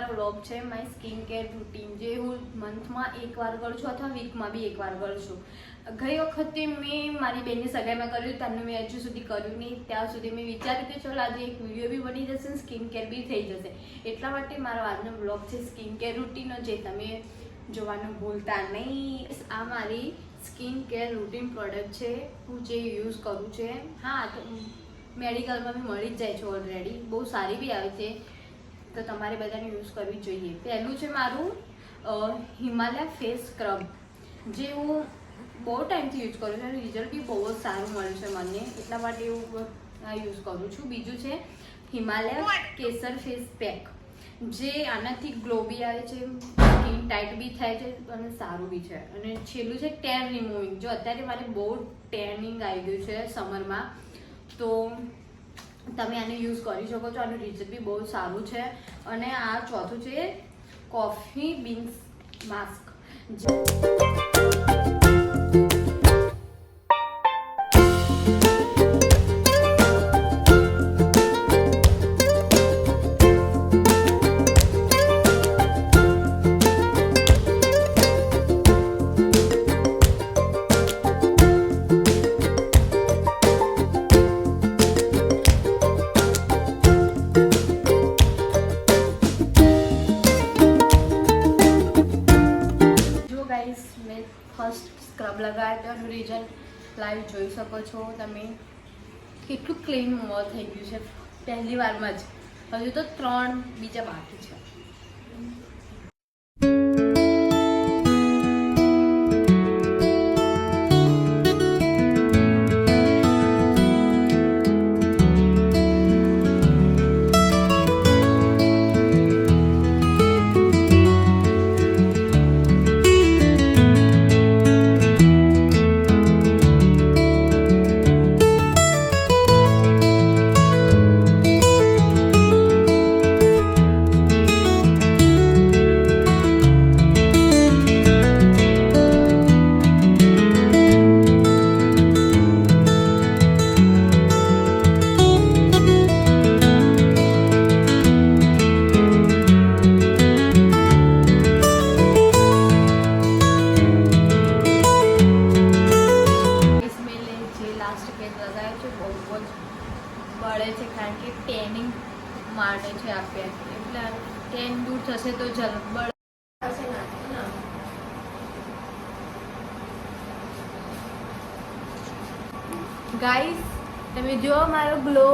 આજના વ્લોગ છે my skin care routine, જે હું મંથમાં એકવાર કરું છું અથવા વીકમાં બી એકવાર કરું છું. ગઈ વખતે મેં મારી બેનની સગાઈમાં કર્યું, તમને મેં હજુ સુધી કર્યું નહીં. ત્યાં સુધી મેં વિચાર્યું કે ચલો આજે એક વિડીયો બી બની જશે ને સ્કિન કેર બી થઈ જશે. એટલા માટે મારો આજનો વ્લોગ છે સ્કિન કેર રૂટીનનો, જે તમે જોવાનું ભૂલતા નહીં. આ મારી સ્કિન કેર રૂટીન પ્રોડક્ટ છે, હું જે યુઝ કરું છે. હા, તો મેડિકલમાં બી મળી જ જાય છે ઓલરેડી, બહુ સારી બી આવે છે, તો તમારે બધાને યુઝ કરવી જોઈએ. પહેલું છે મારું હિમાલય ફેસ સ્ક્રબ, જે હું બહુ ટાઈમથી યુઝ કરું છું અને રિઝલ્ટ બી બહુ જ સારું મળ્યું છે મને, એટલા માટે હું આ યુઝ કરું છું. બીજું છે હિમાલય કેસર ફેસ પેક, જે આનાથી ગ્લો બી આવે છે, સ્કિન ટાઈટ બી થાય છે અને સારું બી છે. અને છેલ્લું છે ટેન રિમૂવિંગ, જો અત્યારે મારે બહુ ટેનિંગ આવી ગયું છે સમરમાં, તો તમે આને યુઝ કરી શકો છો. આનું રિઝલ્ટ બી બહુ સારું છે. અને આ ચોથું છે કોફી બીન્સ માસ્ક. મેં ફર્સ્ટ સ્ક્રબ લગાવ્યો તો એનું રિઝલ્ટ લાઈવ જોઈ શકો છો તમે, કેટલું ક્લીન મોં થઈ ગયું છે પહેલી વારમાં જ. હજુ તો 3 બીજા બાકી છે. બળે છે કારણ કે ટેનિંગ માટે છે આ પેક, એટલે ટેન દૂર થશે તો બળે. ગાઈસ તમે જો મારો ગ્લો,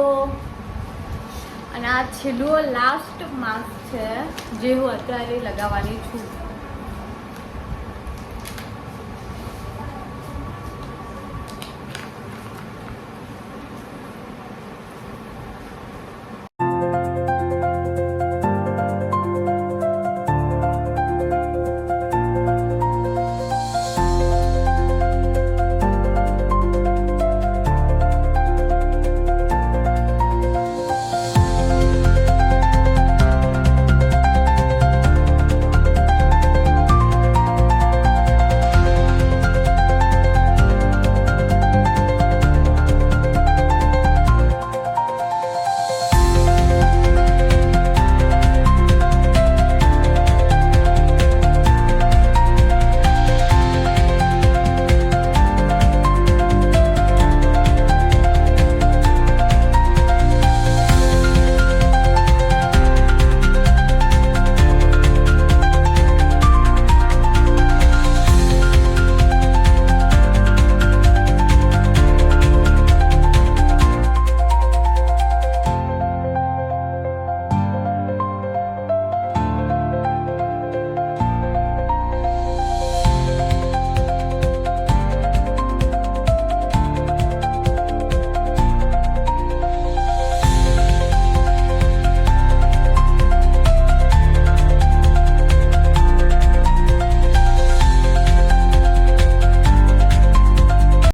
અને આ છેલ્લું લાસ્ટ માસ્ક છે જે હું અત્યારે લગાવવાની છું.